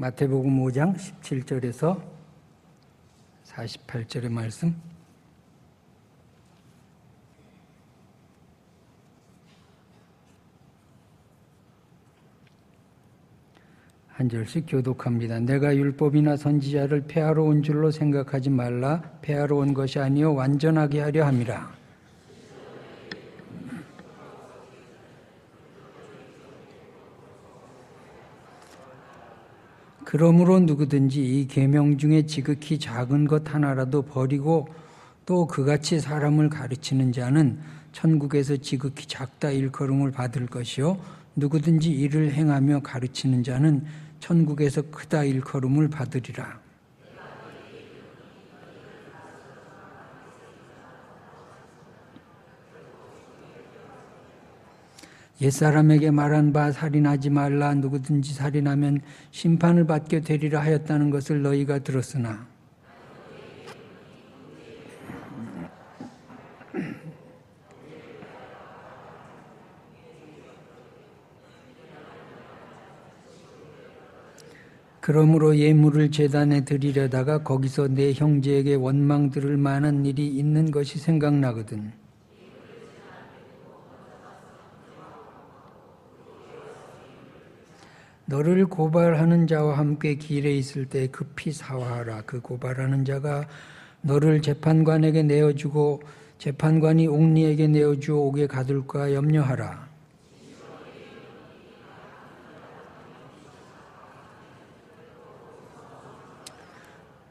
마태복음 5장 17절에서 48절의 말씀. 한 절씩 교독합니다. 내가 율법이나 선지자를 폐하러 온 줄로 생각하지 말라. 폐하러 온 것이 아니요 완전하게 하려 함이라. 그러므로 누구든지 이 계명 중에 지극히 작은 것 하나라도 버리고 또 그같이 사람을 가르치는 자는 천국에서 지극히 작다 일컬음을 받을 것이요 누구든지 이를 행하며 가르치는 자는 천국에서 크다 일컬음을 받으리라. 옛사람에게 말한 바 살인하지 말라. 누구든지 살인하면 심판을 받게 되리라 하였다는 것을 너희가 들었으나 그러므로 예물을 제단에 드리려다가 거기서 내 형제에게 원망 들을 만한 일이 있는 것이 생각나거든. 너를 고발하는 자와 함께 길에 있을 때 급히 사화하라. 그 고발하는 자가 너를 재판관에게 내어주고 재판관이 옥리에게 내어주어 옥에 가둘까 염려하라.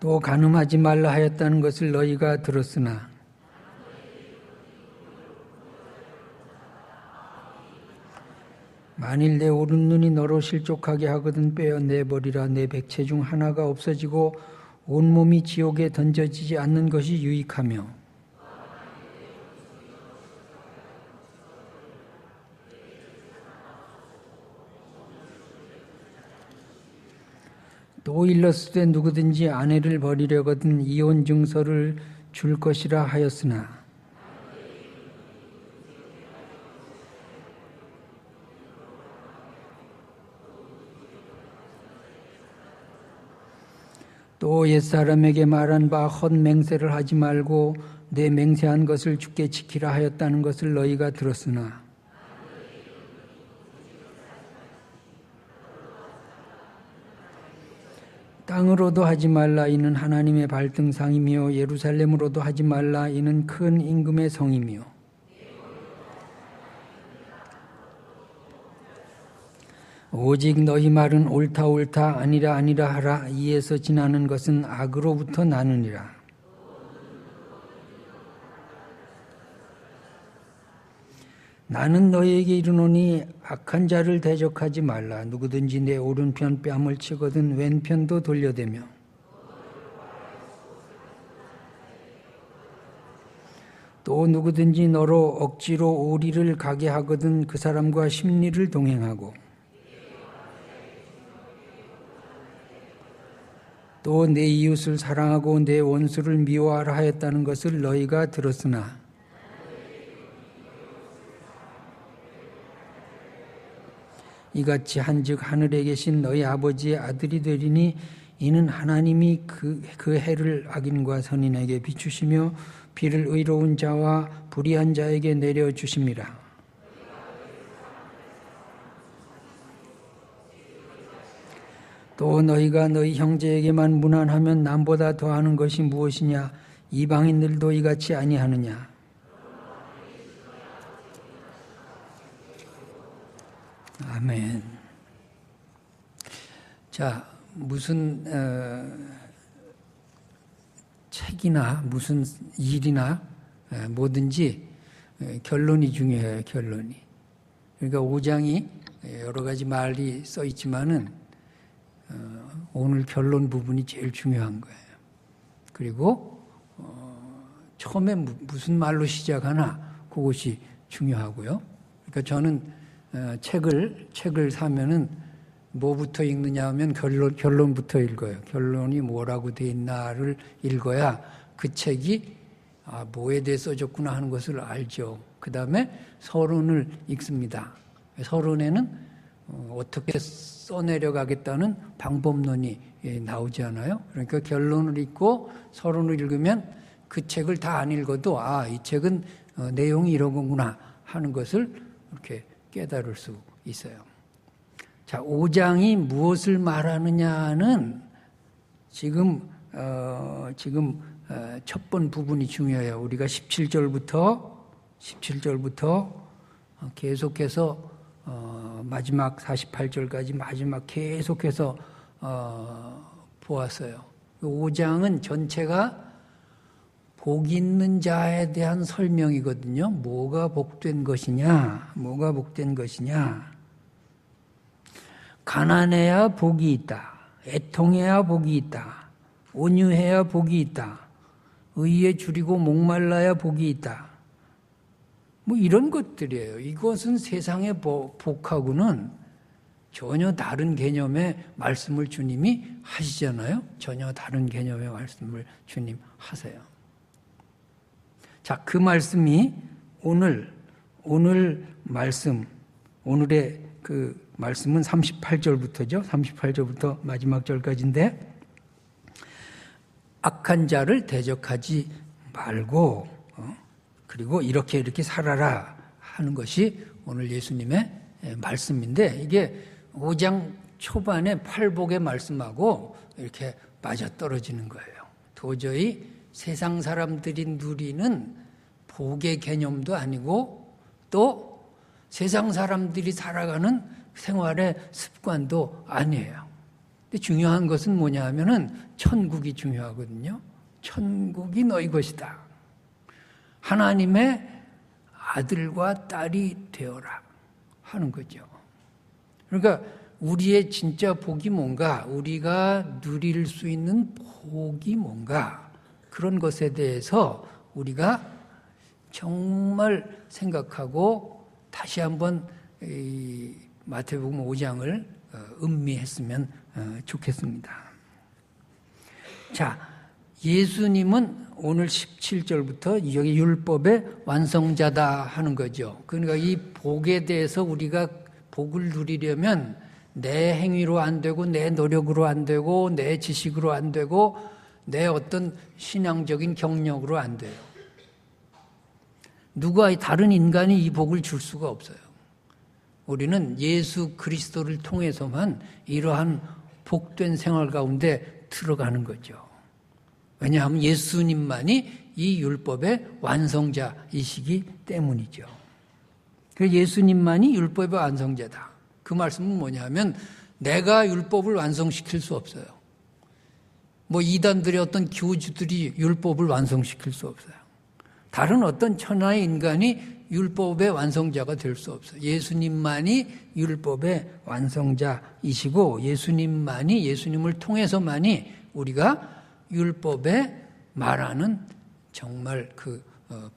또 간음하지 말라 하였다는 것을 너희가 들었으나 만일 내 오른눈이 너로 실족하게 하거든 빼어내버리라. 내 백체 중 하나가 없어지고 온몸이 지옥에 던져지지 않는 것이 유익하며 또 일렀으되 누구든지 아내를 버리려거든 이혼 증서를 줄 것이라 하였으나 또 옛사람에게 말한 바 헛맹세를 하지 말고 내 맹세한 것을 주께 지키라 하였다는 것을 너희가 들었으나 땅으로도 하지 말라. 이는 하나님의 발등상이며 예루살렘으로도 하지 말라. 이는 큰 임금의 성이며 오직 너희 말은 옳다 옳다 아니라 아니라 하라. 이에서 지나는 것은 악으로부터 나느니라. 나는 너희에게 이르노니 악한 자를 대적하지 말라. 누구든지 내 오른편 뺨을 치거든 왼편도 돌려대며 또 누구든지 너로 억지로 오리를 가게 하거든 그 사람과 십리를 동행하고 또 내 이웃을 사랑하고 내 원수를 미워하라 하였다는 것을 너희가 들었으나 이같이 한즉 하늘에 계신 너희 아버지의 아들이 되리니 이는 하나님이 그 해를 악인과 선인에게 비추시며 비를 의로운 자와 불의한 자에게 내려주심이라. 또 너희가 너희 형제에게만 무난하면 남보다 더하는 것이 무엇이냐? 이방인들도 이같이 아니하느냐? 아멘. 자, 무슨 책이나 무슨 일이나 뭐든지 결론이 중요해요. 결론이. 그러니까 5장이 여러 가지 말이 써 있지만은 오늘 결론 부분이 제일 중요한 거예요. 그리고 처음에 무슨 말로 시작하나 그것이 중요하고요. 그러니까 저는 책을 사면은 뭐부터 읽느냐 하면 결론부터 읽어요. 결론이 뭐라고 돼 있나를 읽어야 그 책이 뭐에 대해 써졌구나 하는 것을 알죠. 그 다음에 서론을 읽습니다. 서론에는 어떻게 써내려가겠다는 방법론이 나오지 않아요? 그러니까 결론을 읽고 서론을 읽으면 그 책을 다 안 읽어도 이 책은 내용이 이런 거구나 하는 것을 이렇게 깨달을 수 있어요. 자, 5장이 무엇을 말하느냐는 지금 첫 번 부분이 중요해요. 우리가 17절부터 계속해서 마지막 48절까지 마지막 계속해서 보았어요. 5장은 전체가 복 있는 자에 대한 설명이거든요. 뭐가 복된 것이냐? 가난해야 복이 있다. 애통해야 복이 있다. 온유해야 복이 있다. 의에 줄이고 목말라야 복이 있다. 뭐 이런 것들이에요. 이것은 세상의 복하고는 전혀 다른 개념의 말씀을 주님이 하시잖아요. 전혀 다른 개념의 말씀을 주님 하세요. 자, 그 말씀이 오늘의 그 말씀은 38절부터죠. 38절부터 마지막 절까지인데, 악한 자를 대적하지 말고 그리고 이렇게 살아라 하는 것이 오늘 예수님의 말씀인데, 이게 5장 초반에 팔복의 말씀하고 이렇게 맞아떨어지는 거예요. 도저히 세상 사람들이 누리는 복의 개념도 아니고 또 세상 사람들이 살아가는 생활의 습관도 아니에요. 근데 중요한 것은 뭐냐 하면은 천국이 중요하거든요. 천국이 너희 것이다. 하나님의 아들과 딸이 되어라 하는 거죠. 그러니까 우리의 진짜 복이 뭔가, 우리가 누릴 수 있는 복이 뭔가, 그런 것에 대해서 우리가 정말 생각하고 다시 한번 마태복음 5장을 음미했으면 좋겠습니다. 자, 예수님은 오늘 17절부터 여기 율법의 완성자다 하는 거죠. 그러니까 이 복에 대해서 우리가 복을 누리려면 내 행위로 안 되고 내 노력으로 안 되고 내 지식으로 안 되고 내 어떤 신앙적인 경력으로 안 돼요. 누가 다른 인간이 이 복을 줄 수가 없어요. 우리는 예수 그리스도를 통해서만 이러한 복된 생활 가운데 들어가는 거죠. 왜냐하면 예수님만이 이 율법의 완성자이시기 때문이죠. 그래서 예수님만이 율법의 완성자다. 그 말씀은 뭐냐면 내가 율법을 완성시킬 수 없어요. 뭐 이단들의 어떤 교주들이 율법을 완성시킬 수 없어요. 다른 어떤 천하의 인간이 율법의 완성자가 될 수 없어요. 예수님만이 율법의 완성자이시고 예수님을 통해서만이 우리가 율법에 말하는 정말 그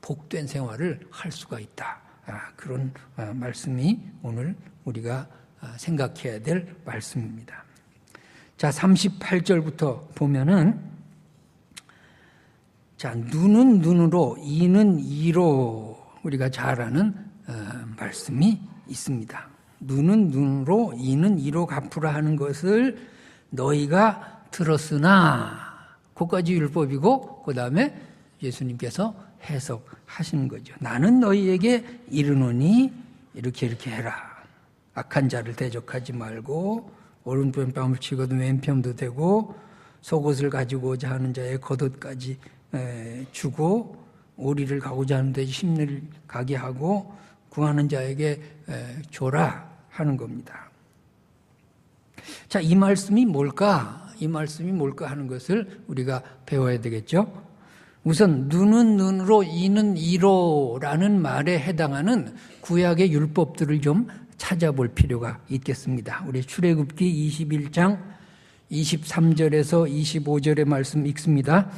복된 생활을 할 수가 있다. 그런 말씀이 오늘 우리가 생각해야 될 말씀입니다. 자, 38절부터 보면은, 자, 눈은 눈으로, 이는 이로 우리가 잘 아는 말씀이 있습니다. 눈은 눈으로, 이는 이로 갚으라 하는 것을 너희가 들었으나, 그까지 율법이고, 그 다음에 예수님께서 해석하시는 거죠. 나는 너희에게 이르노니 이렇게 해라. 악한 자를 대적하지 말고 오른편 뺨을 치고도 왼편도 대고 속옷을 가지고자 하는 자의 겉옷까지 주고 오리를 가고자 하는 데 심리를 가게 하고 구하는 자에게 줘라 하는 겁니다. 자, 이 말씀이 뭘까? 이 말씀이 뭘까 하는 것을 우리가 배워야 되겠죠. 우선 눈은 눈으로 이는 이로라는 말에 해당하는 구약의 율법들을 좀 찾아볼 필요가 있겠습니다. 우리 출애굽기 21장 23절에서 25절의 말씀 읽습니다.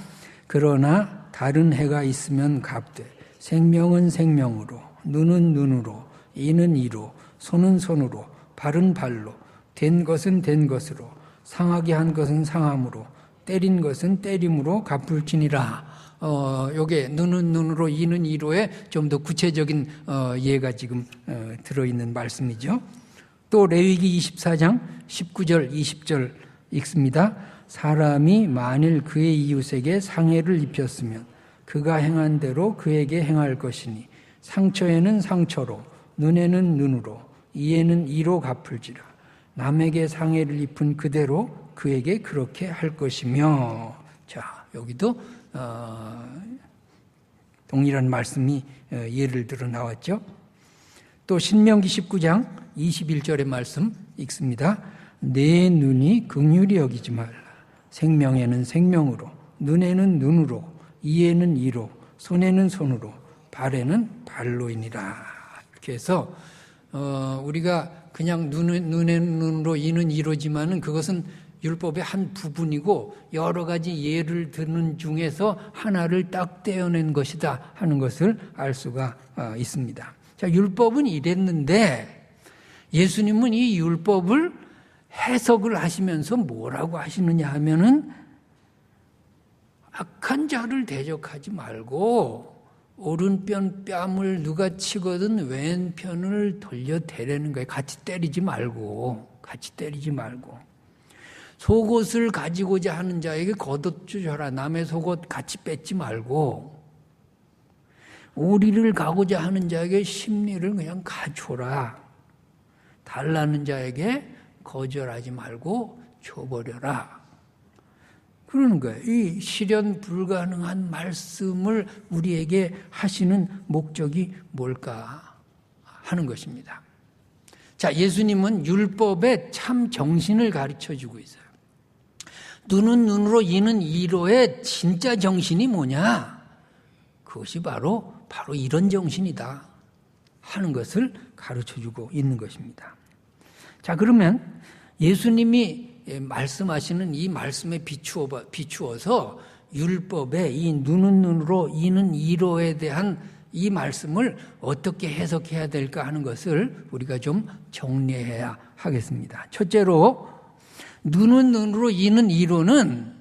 그러나 다른 해가 있으면 갚되 생명은 생명으로 눈은 눈으로 이는 이로 손은 손으로 발은 발로 된 것은 된 것으로 상하게 한 것은 상함으로 때린 것은 때림으로 갚을지니라. 요게 눈은 눈으로 이는 이로에 좀 더 구체적인 예가 지금 들어있는 말씀이죠. 또 레위기 24장 19절 20절 읽습니다. 사람이 만일 그의 이웃에게 상해를 입혔으면 그가 행한 대로 그에게 행할 것이니 상처에는 상처로 눈에는 눈으로 이에는 이로 갚을지라. 남에게 상해를 입은 그대로 그에게 그렇게 할 것이며. 자, 여기도 동일한 말씀이 예를 들어 나왔죠. 또 신명기 19장 21절의 말씀 읽습니다. 내 눈이 긍휼히 여기지 말라. 생명에는 생명으로, 눈에는 눈으로, 이에는 이로, 손에는 손으로, 발에는 발로이니라. 이렇게 해서 우리가 그냥 눈에는 눈으로, 이는 이로지만은 그것은 율법의 한 부분이고 여러 가지 예를 드는 중에서 하나를 딱 떼어낸 것이다 하는 것을 알 수가 있습니다. 자, 율법은 이랬는데 예수님은 이 율법을 해석을 하시면서 뭐라고 하시느냐 하면은 악한 자를 대적하지 말고 오른편 뺨을 누가 치거든 왼편을 돌려 대라는 거예요. 같이 때리지 말고. 속옷을 가지고자 하는 자에게 겉옷 주셔라. 남의 속옷 같이 뺏지 말고. 오리를 가고자 하는 자에게 심리를 그냥 가줘라. 달라는 자에게 거절하지 말고 줘버려라. 그러는 거예요. 이 실현 불가능한 말씀을 우리에게 하시는 목적이 뭘까 하는 것입니다. 자, 예수님은 율법의 참 정신을 가르쳐주고 있어요. 눈은 눈으로, 이는 이로의 진짜 정신이 뭐냐? 그것이 바로 이런 정신이다 하는 것을 가르쳐주고 있는 것입니다. 자, 그러면 예수님이 말씀하시는 이 말씀에 비추어서 율법의 이 눈은 눈으로, 이는 이로에 대한 이 말씀을 어떻게 해석해야 될까 하는 것을 우리가 좀 정리해야 하겠습니다. 첫째로, 눈은 눈으로, 이는 이로는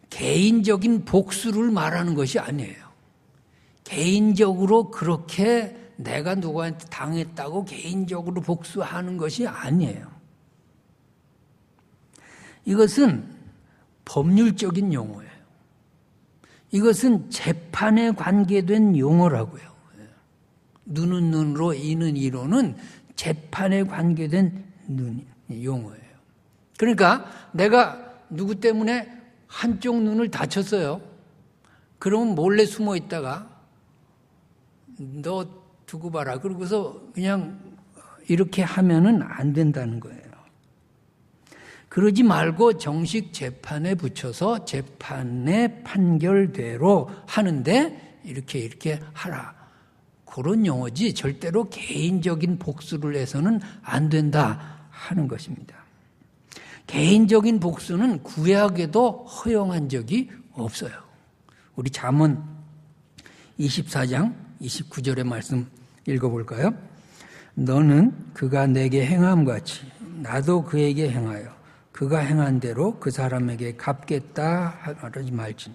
개인적인 복수를 말하는 것이 아니에요. 개인적으로 그렇게 내가 누구한테 당했다고 개인적으로 복수하는 것이 아니에요. 이것은 법률적인 용어예요. 이것은 재판에 관계된 용어라고요. 눈은 눈으로, 이는 이로는 재판에 관계된 용어예요. 그러니까 내가 누구 때문에 한쪽 눈을 다쳤어요. 그러면 몰래 숨어 있다가 너 두고 봐라. 그러고서 그냥 이렇게 하면은 안 된다는 거예요. 그러지 말고 정식 재판에 붙여서 재판의 판결대로 하는데 이렇게 하라. 그런 용어지 절대로 개인적인 복수를 해서는 안 된다 하는 것입니다. 개인적인 복수는 구약에도 허용한 적이 없어요. 우리 잠언 24장 29절의 말씀 읽어볼까요? 너는 그가 내게 행함같이 나도 그에게 행하여 그가 행한 대로 그 사람에게 갚겠다 하지 말지.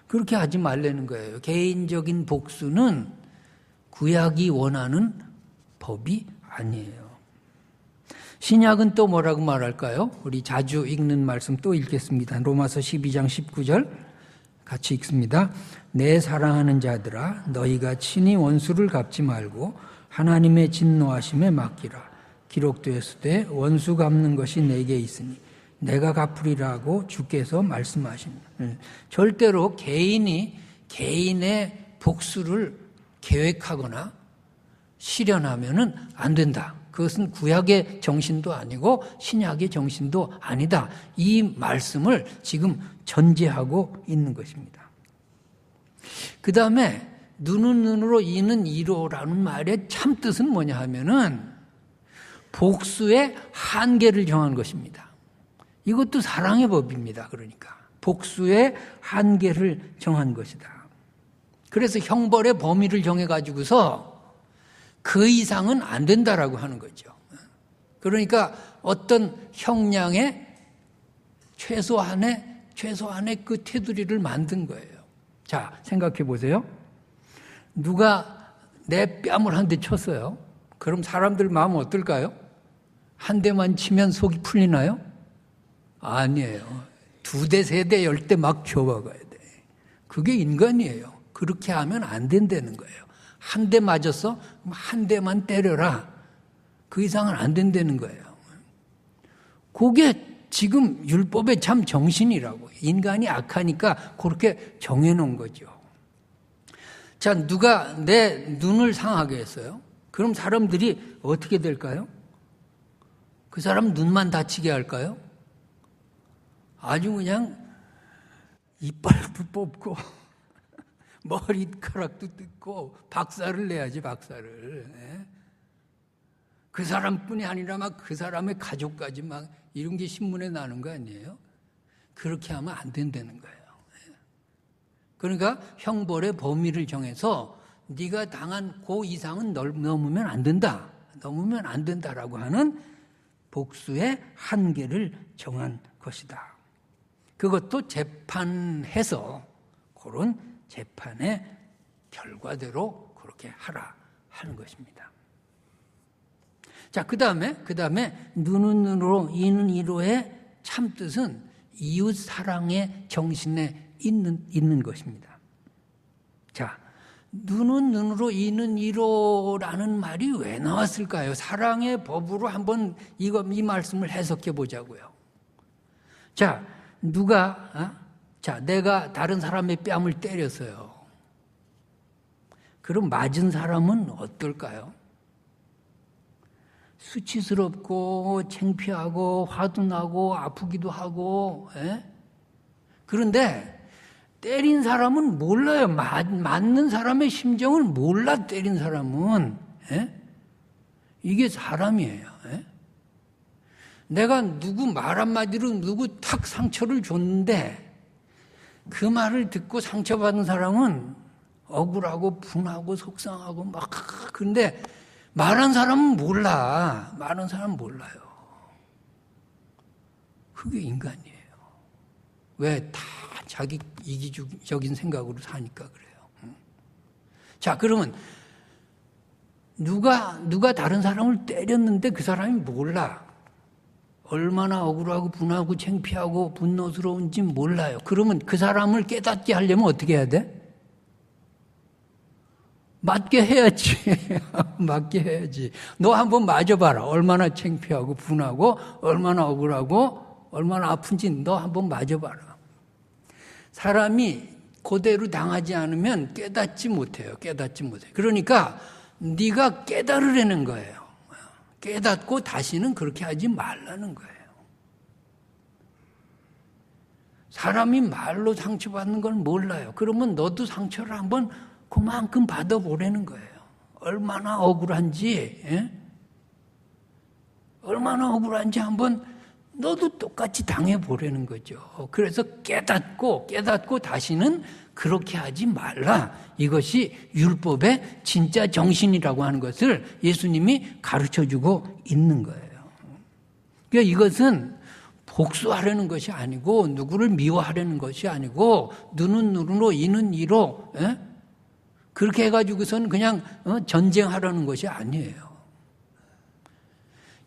그렇게 하지 말라는 거예요. 개인적인 복수는 구약이 원하는 법이 아니에요. 신약은 또 뭐라고 말할까요? 우리 자주 읽는 말씀 또 읽겠습니다. 로마서 12장 19절 같이 읽습니다. 내 사랑하는 자들아 너희가 친히 원수를 갚지 말고 하나님의 진노하심에 맡기라. 기록되었으되 원수 갚는 것이 내게 있으니 내가 갚으리라고 주께서 말씀하십니다. 절대로 개인의 복수를 계획하거나 실현하면은 안 된다. 그것은 구약의 정신도 아니고 신약의 정신도 아니다. 이 말씀을 지금 전제하고 있는 것입니다. 그 다음에 눈은 눈으로, 이는 이로라는 말의 참 뜻은 뭐냐 하면은 복수의 한계를 정한 것입니다. 이것도 사랑의 법입니다. 그러니까 복수의 한계를 정한 것이다. 그래서 형벌의 범위를 정해가지고서 그 이상은 안 된다라고 하는 거죠. 그러니까 어떤 형량의 최소한의 그 테두리를 만든 거예요. 자, 생각해 보세요. 누가 내 뺨을 한 대 쳤어요. 그럼 사람들 마음은 어떨까요? 한 대만 치면 속이 풀리나요? 아니에요. 2대, 3대, 10대 막 줘박아야 돼. 그게 인간이에요. 그렇게 하면 안 된다는 거예요. 한 대 맞았어? 한 대만 때려라. 그 이상은 안 된다는 거예요. 그게 지금 율법의 참 정신이라고. 인간이 악하니까 그렇게 정해놓은 거죠. 자, 누가 내 눈을 상하게 했어요? 그럼 사람들이 어떻게 될까요? 그 사람 눈만 다치게 할까요? 아주 그냥 이빨도 뽑고 머리카락도 뜯고 박살을 내야지, 박살을. 그 사람뿐이 아니라 막 그 사람의 가족까지 막 이런 게 신문에 나는 거 아니에요? 그렇게 하면 안 된다는 거예요. 그러니까 형벌의 범위를 정해서 네가 당한 그 이상은 넘으면 안 된다. 넘으면 안 된다라고 하는 복수의 한계를 정한 것이다. 그것도 재판해서 그런 재판의 결과대로 그렇게 하라 하는 것입니다. 자, 그 다음에 눈은 눈으로 이는 이로의 참뜻은 이웃 사랑의 정신에 있는 것입니다. 자, 눈은 눈으로 이는 이로라는 말이 왜 나왔을까요? 사랑의 법으로 한번 이 말씀을 해석해 보자고요. 자, 내가 다른 사람의 뺨을 때렸어요. 그럼 맞은 사람은 어떨까요? 수치스럽고 창피하고 화도 나고 아프기도 하고. 그런데 때린 사람은 몰라요. 맞는 사람의 심정을 몰라. 때린 사람은. 이게 사람이에요. 내가 누구 말 한마디로 누구 탁 상처를 줬는데 그 말을 듣고 상처받은 사람은 억울하고 분하고 속상하고 막. 그런데 말한 사람은 몰라. 말한 사람은 몰라요. 그게 인간이에요. 왜? 다 자기 이기적인 생각으로 사니까 그래요. 자, 그러면 누가 다른 사람을 때렸는데 그 사람이 몰라. 얼마나 억울하고 분하고 창피하고 분노스러운지 몰라요. 그러면 그 사람을 깨닫게 하려면 어떻게 해야 돼? 맞게 해야지. 맞게 해야지. 너 한번 맞아봐라. 얼마나 창피하고 분하고 얼마나 억울하고 얼마나 아픈지 너 한번 맞아봐라. 사람이 그대로 당하지 않으면 깨닫지 못해요. 깨닫지 못해요. 그러니까 네가 깨달으라는 거예요. 깨닫고 다시는 그렇게 하지 말라는 거예요. 사람이 말로 상처받는 걸 몰라요. 그러면 너도 상처를 한번 그만큼 받아보라는 거예요. 얼마나 억울한지, 얼마나 억울한지 한번 너도 똑같이 당해보라는 거죠. 그래서 깨닫고 다시는 그렇게 하지 말라. 이것이 율법의 진짜 정신이라고 하는 것을 예수님이 가르쳐주고 있는 거예요. 그러니까 이것은 복수하려는 것이 아니고 누구를 미워하려는 것이 아니고 눈은 눈으로 이는 이로 그렇게 해가지고선 그냥 전쟁하려는 것이 아니에요.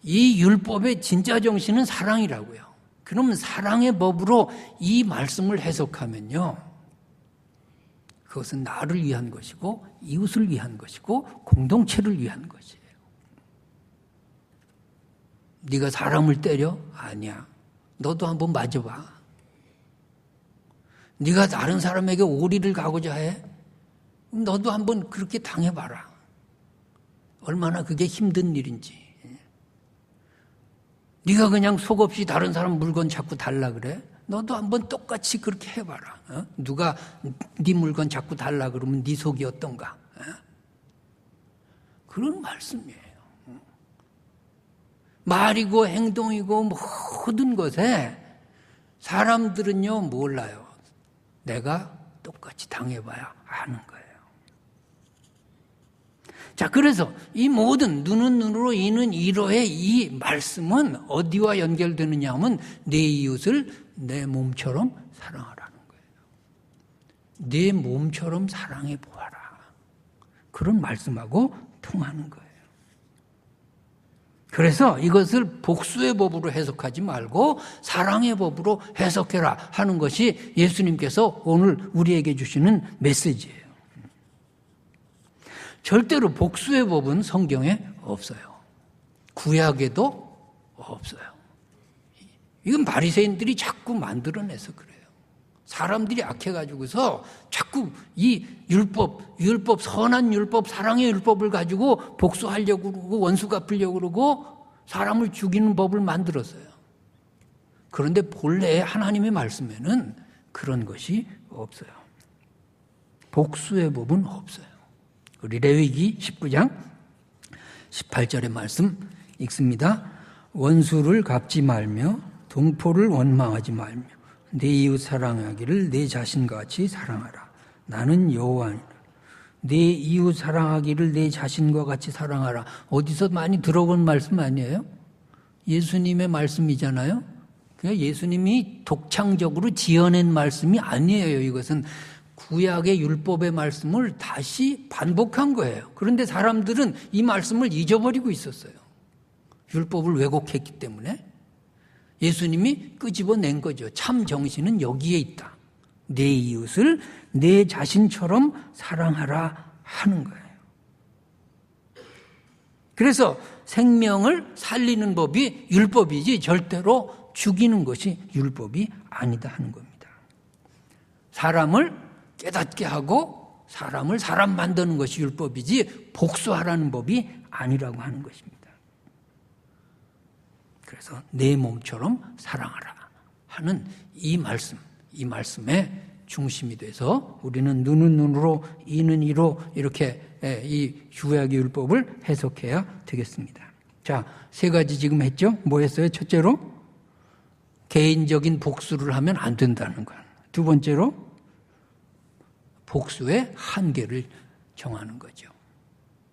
이 율법의 진짜 정신은 사랑이라고요. 그러면 사랑의 법으로 이 말씀을 해석하면요. 그것은 나를 위한 것이고 이웃을 위한 것이고 공동체를 위한 것이에요. 네가 사람을 때려? 아니야. 너도 한번 맞아봐. 네가 다른 사람에게 오리를 가고자 해? 너도 한번 그렇게 당해봐라. 얼마나 그게 힘든 일인지. 네가 그냥 속없이 다른 사람 물건 자꾸 달라 그래? 너도 한번 똑같이 그렇게 해봐라. 누가 네 물건 자꾸 달라 그러면 네 속이 어떤가? 그런 말씀이에요. 말이고 행동이고 모든 것에 사람들은요 몰라요. 내가 똑같이 당해봐야 아는 거예요. 자, 그래서 이 모든 눈은 눈으로 이는 이로의 이 말씀은 어디와 연결되느냐 하면 내 이웃을 내 몸처럼 사랑하라는 거예요. 내 몸처럼 사랑해 보아라. 그런 말씀하고 통하는 거예요. 그래서 이것을 복수의 법으로 해석하지 말고 사랑의 법으로 해석해라 하는 것이 예수님께서 오늘 우리에게 주시는 메시지예요. 절대로 복수의 법은 성경에 없어요. 구약에도 없어요. 이건 바리새인들이 자꾸 만들어내서 그래요. 사람들이 악해가지고서 자꾸 이 율법, 선한 율법, 사랑의 율법을 가지고 복수하려고 그러고 원수 갚으려고 그러고 사람을 죽이는 법을 만들었어요. 그런데 본래 하나님의 말씀에는 그런 것이 없어요. 복수의 법은 없어요. 우리 레위기 19장 18절의 말씀 읽습니다. 원수를 갚지 말며 동포를 원망하지 말며 내 이웃 사랑하기를 내 자신과 같이 사랑하라. 나는 여호와니라. 내 이웃 사랑하기를 내 자신과 같이 사랑하라. 어디서 많이 들어본 말씀 아니에요? 예수님의 말씀이잖아요. 그냥 예수님이 독창적으로 지어낸 말씀이 아니에요. 이것은 구약의 율법의 말씀을 다시 반복한 거예요. 그런데 사람들은 이 말씀을 잊어버리고 있었어요. 율법을 왜곡했기 때문에. 예수님이 끄집어낸 거죠. 참 정신은 여기에 있다. 내 이웃을 내 자신처럼 사랑하라 하는 거예요. 그래서 생명을 살리는 법이 율법이지 절대로 죽이는 것이 율법이 아니다 하는 겁니다. 사람을 깨닫게 하고 사람을 사람 만드는 것이 율법이지 복수하라는 법이 아니라고 하는 것입니다. 그래서 내 몸처럼 사랑하라 하는 이 말씀의 중심이 돼서 우리는 눈은 눈으로 이는 이로 이렇게 이 구약의 율법을 해석해야 되겠습니다. 자, 세 가지 지금 했죠? 뭐 했어요? 첫째로 개인적인 복수를 하면 안 된다는 것. 두 번째로 복수의 한계를 정하는 거죠.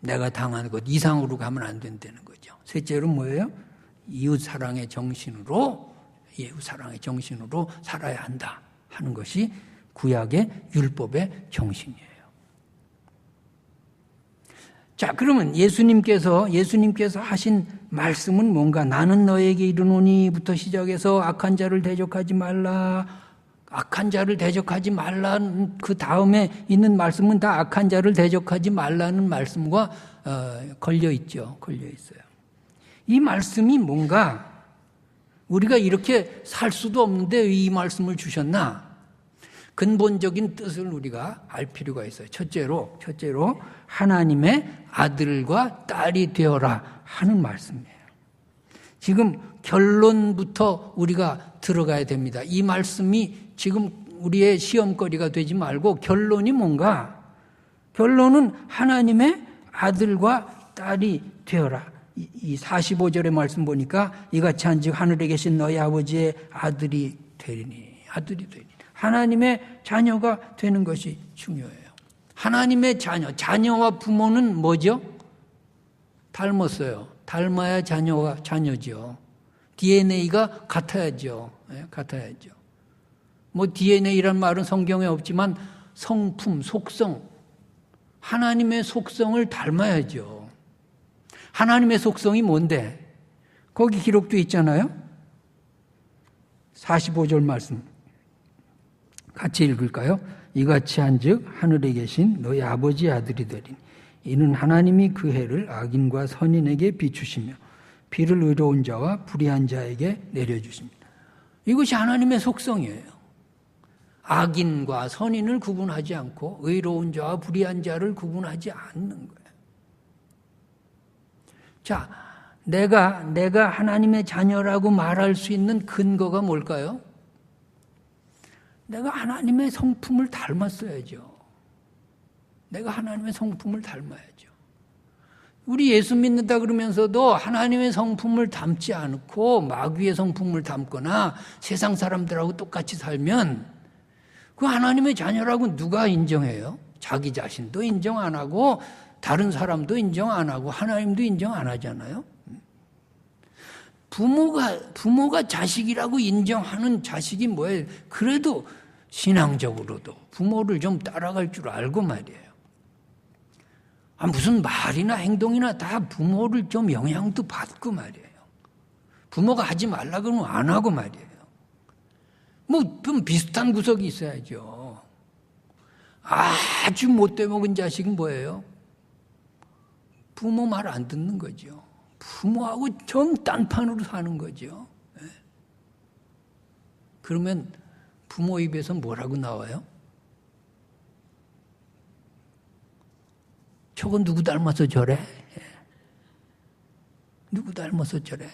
내가 당하는 것 이상으로 가면 안 된다는 거죠. 셋째로 뭐예요? 이웃 사랑의 정신으로 살아야 한다 하는 것이 구약의 율법의 정신이에요. 자, 그러면 예수님께서 하신 말씀은 뭔가? 나는 너에게 이르노니부터 시작해서 악한 자를 대적하지 말라. 악한 자를 대적하지 말라는 그 다음에 있는 말씀은 다 악한 자를 대적하지 말라는 말씀과 걸려 있죠. 걸려 있어요. 이 말씀이 뭔가 우리가 이렇게 살 수도 없는데 왜 이 말씀을 주셨나? 근본적인 뜻을 우리가 알 필요가 있어요. 첫째로 하나님의 아들과 딸이 되어라 하는 말씀이에요. 지금 결론부터 우리가 들어가야 됩니다. 이 말씀이 지금 우리의 시험거리가 되지 말고 결론이 뭔가? 결론은 하나님의 아들과 딸이 되어라. 이 45절의 말씀 보니까 이같이 한즉 하늘에 계신 너희 아버지의 아들이 되리니. 하나님의 자녀가 되는 것이 중요해요. 하나님의 자녀와 부모는 뭐죠? 닮았어요. 닮아야 자녀죠. DNA가 같아야죠. 같아야죠. 뭐 DNA란 말은 성경에 없지만 성품, 속성, 하나님의 속성을 닮아야죠. 하나님의 속성이 뭔데? 거기 기록도 있잖아요. 45절 말씀 같이 읽을까요? 이같이 한즉 하늘에 계신 너희 아버지의 아들이 되리니 이는 하나님이 그 해를 악인과 선인에게 비추시며 비를 의로운 자와 불의한 자에게 내려주십니다. 이것이 하나님의 속성이에요. 악인과 선인을 구분하지 않고 의로운 자와 불의한 자를 구분하지 않는 거예요. 자, 내가 하나님의 자녀라고 말할 수 있는 근거가 뭘까요? 내가 하나님의 성품을 닮았어야죠. 내가 하나님의 성품을 닮아야죠. 우리 예수 믿는다 그러면서도 하나님의 성품을 닮지 않고 마귀의 성품을 닮거나 세상 사람들하고 똑같이 살면 그 하나님의 자녀라고 누가 인정해요? 자기 자신도 인정 안 하고 다른 사람도 인정 안 하고 하나님도 인정 안 하잖아요. 부모가 자식이라고 인정하는 자식이 뭐예요? 그래도 신앙적으로도 부모를 좀 따라갈 줄 알고 말이에요. 무슨 말이나 행동이나 다 부모를 좀 영향도 받고 말이에요. 부모가 하지 말라 그러면 안 하고 말이에요. 뭐 좀 비슷한 구석이 있어야죠. 아주 못돼 먹은 자식은 뭐예요? 부모 말 안 듣는 거죠. 부모하고 정 딴판으로 사는 거죠. 그러면 부모 입에서 뭐라고 나와요? 저건 누구 닮아서 저래? 누구 닮아서 저래?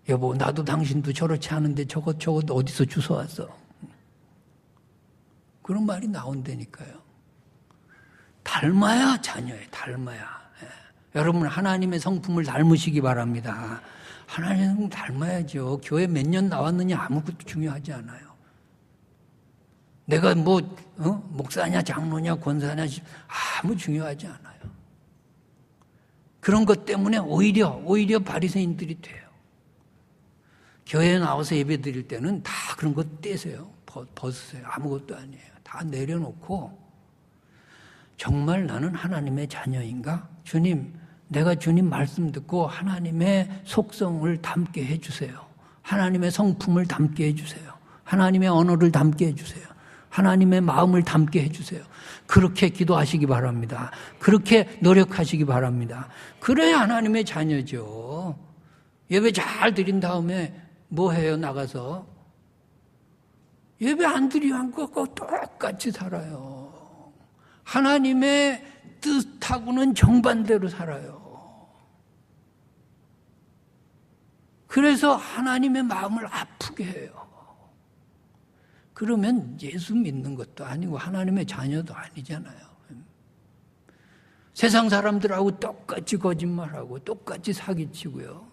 여보, 나도 당신도 저렇지 않은데 저거 어디서 주워왔어? 그런 말이 나온다니까요. 닮아야 자녀예요. 닮아야. 여러분 하나님의 성품을 닮으시기 바랍니다. 하나님의 성품 닮아야죠. 교회 몇 년 나왔느냐 아무것도 중요하지 않아요. 내가 목사냐 장로냐 권사냐 아무 중요하지 않아요. 그런 것 때문에 오히려 바리새인들이 돼요. 교회에 나와서 예배 드릴 때는 다 그런 거 떼세요. 벗으세요. 아무것도 아니에요. 다 내려놓고 정말 나는 하나님의 자녀인가? 주님, 내가 주님 말씀 듣고 하나님의 속성을 담게 해주세요. 하나님의 성품을 담게 해주세요. 하나님의 언어를 담게 해주세요. 하나님의 마음을 담게 해주세요. 그렇게 기도하시기 바랍니다. 그렇게 노력하시기 바랍니다. 그래야 하나님의 자녀죠. 예배 잘 드린 다음에 뭐 해요? 나가서 예배 안 드리면 그거 똑같이 살아요. 하나님의 뜻하고는 정반대로 살아요. 그래서 하나님의 마음을 아프게 해요. 그러면 예수 믿는 것도 아니고 하나님의 자녀도 아니잖아요. 세상 사람들하고 똑같이 거짓말하고 똑같이 사기치고요.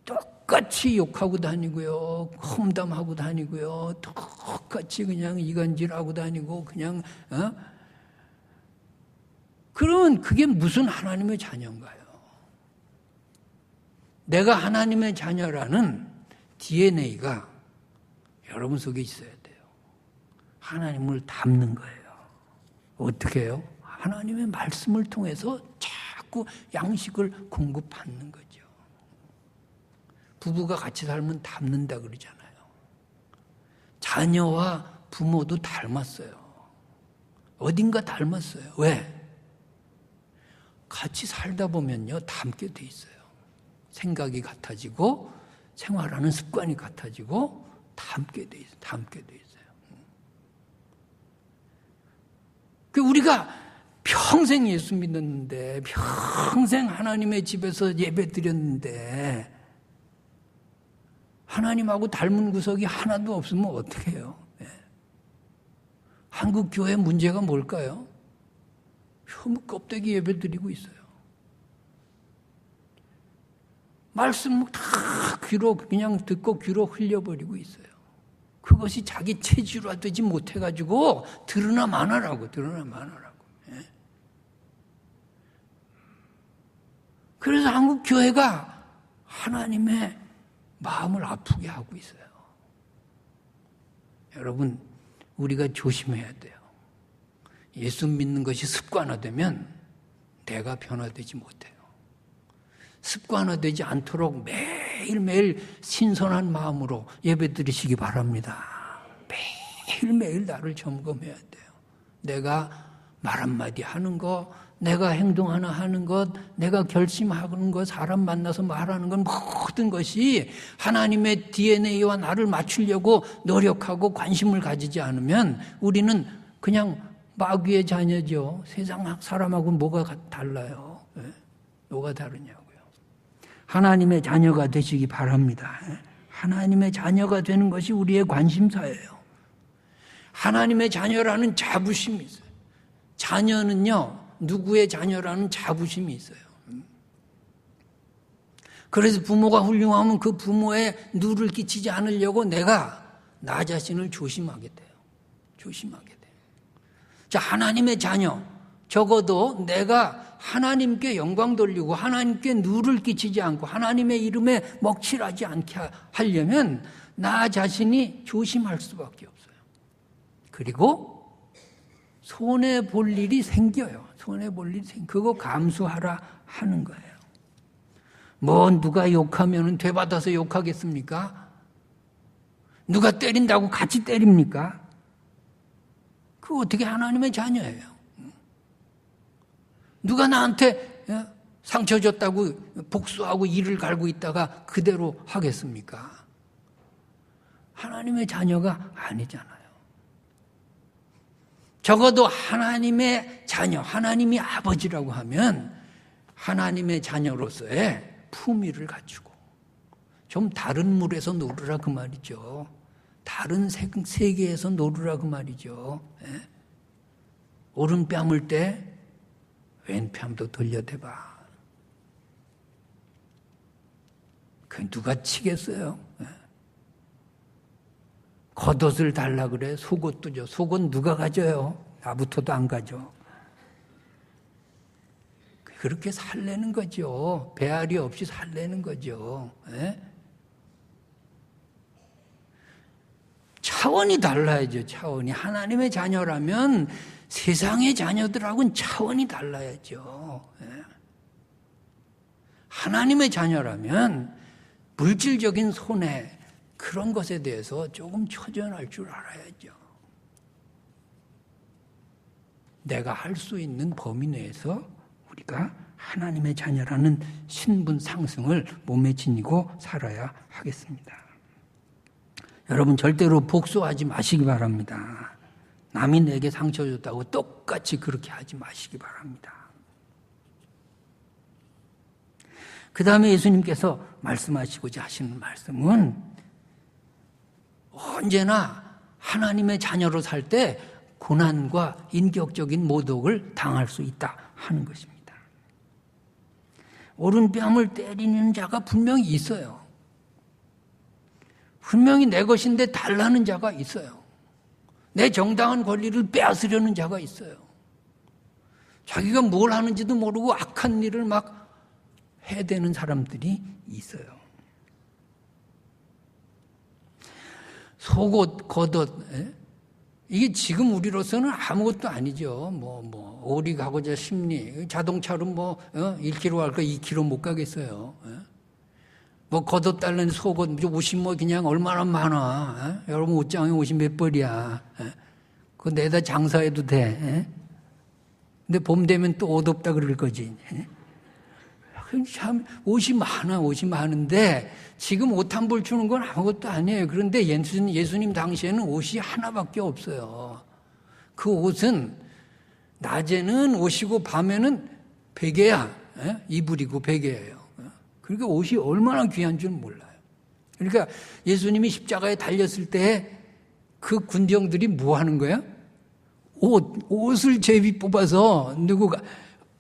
똑같이 욕하고 다니고요. 험담하고 다니고요. 똑같이 그냥 이간질하고 다니고 그냥 그러면 그게 무슨 하나님의 자녀인가요? 내가 하나님의 자녀라는 DNA가 여러분 속에 있어야 돼요. 하나님을 닮는 거예요. 어떻게 해요? 하나님의 말씀을 통해서 자꾸 양식을 공급받는 거죠. 부부가 같이 살면 닮는다 그러잖아요. 자녀와 부모도 닮았어요. 어딘가 닮았어요. 왜? 같이 살다 보면요, 닮게 돼 있어요. 생각이 같아지고 생활하는 습관이 같아지고 닮게 돼 있어요. 우리가 평생 예수 믿었는데, 평생 하나님의 집에서 예배 드렸는데, 하나님하고 닮은 구석이 하나도 없으면 어떻게 해요? 네. 한국 교회 문제가 뭘까요? 혐오 껍데기 예배 드리고 있어요. 말씀 다 귀로 그냥 듣고 귀로 흘려버리고 있어요. 그것이 자기 체질화되지 못해가지고 들으나 마나라고. 예. 그래서 한국 교회가 하나님의 마음을 아프게 하고 있어요. 여러분, 우리가 조심해야 돼요. 예수 믿는 것이 습관화되면 내가 변화되지 못해요. 습관화되지 않도록 매일매일 신선한 마음으로 예배 드리시기 바랍니다. 매일매일 나를 점검해야 돼요. 내가 말 한마디 하는 거, 내가 행동 하나 하는 것, 내가 결심하는 것, 사람 만나서 말하는 것, 모든 것이 하나님의 DNA와 나를 맞추려고 노력하고 관심을 가지지 않으면 우리는 그냥 마귀의 자녀죠. 세상 사람하고 뭐가 달라요? 네? 뭐가 다르냐고요. 하나님의 자녀가 되시기 바랍니다. 하나님의 자녀가 되는 것이 우리의 관심사예요. 하나님의 자녀라는 자부심이 있어요. 자녀는요, 누구의 자녀라는 자부심이 있어요. 그래서 부모가 훌륭하면 그 부모에 누를 끼치지 않으려고 내가 나 자신을 조심하게 돼요. 조심하게 돼요. 자, 하나님의 자녀. 적어도 내가 하나님께 영광 돌리고 하나님께 누를 끼치지 않고 하나님의 이름에 먹칠하지 않게 하려면 나 자신이 조심할 수밖에 없어요. 그리고 손해 볼 일이 생겨요. 손해 볼 일이 그거 감수하라 하는 거예요. 뭐 누가 욕하면 되받아서 욕하겠습니까? 누가 때린다고 같이 때립니까? 그거 어떻게 하나님의 자녀예요? 누가 나한테 상처 줬다고 복수하고 이를 갈고 있다가 그대로 하겠습니까? 하나님의 자녀가 아니잖아요. 적어도 하나님의 자녀, 하나님이 아버지라고 하면 하나님의 자녀로서의 품위를 갖추고 좀 다른 물에서 노르라 그 말이죠. 다른 세계에서 노르라 그 말이죠. 오른뺨을 때 왼뺨도 돌려대봐. 그 누가 치겠어요? 겉옷을 달라 그래. 속옷도 줘. 속옷 누가 가져요? 나부터도 안 가져. 그렇게 살래는 거죠. 배알이 없이 살래는 거죠. 차원이 달라야죠. 차원이. 하나님의 자녀라면 세상의 자녀들하고는 차원이 달라야죠. 하나님의 자녀라면 물질적인 손해 그런 것에 대해서 조금 초전할 줄 알아야죠. 내가 할 수 있는 범위 내에서 우리가 하나님의 자녀라는 신분 상승을 몸에 지니고 살아야 하겠습니다. 여러분 절대로 복수하지 마시기 바랍니다. 남이 내게 상처 줬다고 똑같이 그렇게 하지 마시기 바랍니다. 그 다음에 예수님께서 말씀하시고자 하시는 말씀은 언제나 하나님의 자녀로 살 때 고난과 인격적인 모독을 당할 수 있다 하는 것입니다. 오른뺨을 때리는 자가 분명히 있어요. 분명히 내 것인데 달라는 자가 있어요. 내 정당한 권리를 빼앗으려는 자가 있어요. 자기가 뭘 하는지도 모르고 악한 일을 막 해대는 사람들이 있어요. 속옷, 겉옷, 이게 지금 우리로서는 아무것도 아니죠. 오리 가고자 심리, 자동차로 1km 갈 거 2km 못 가겠어요. 겉옷 달라는 속옷, 옷이 그냥 얼마나 많아. 여러분 옷장에 옷이 몇 벌이야. 그거 내다 장사해도 돼. 근데 봄 되면 또 옷 없다 그럴 거지. 참 옷이 많은데 지금 옷 한 벌 주는 건 아무것도 아니에요. 그런데 예수님 당시에는 옷이 하나밖에 없어요. 그 옷은 낮에는 옷이고 밤에는 베개야. 이불이고 베개예요. 그러니까 옷이 얼마나 귀한 줄 몰라요. 그러니까 예수님이 십자가에 달렸을 때 그 군병들이 뭐 하는 거야? 옷을 제비 뽑아서 누구가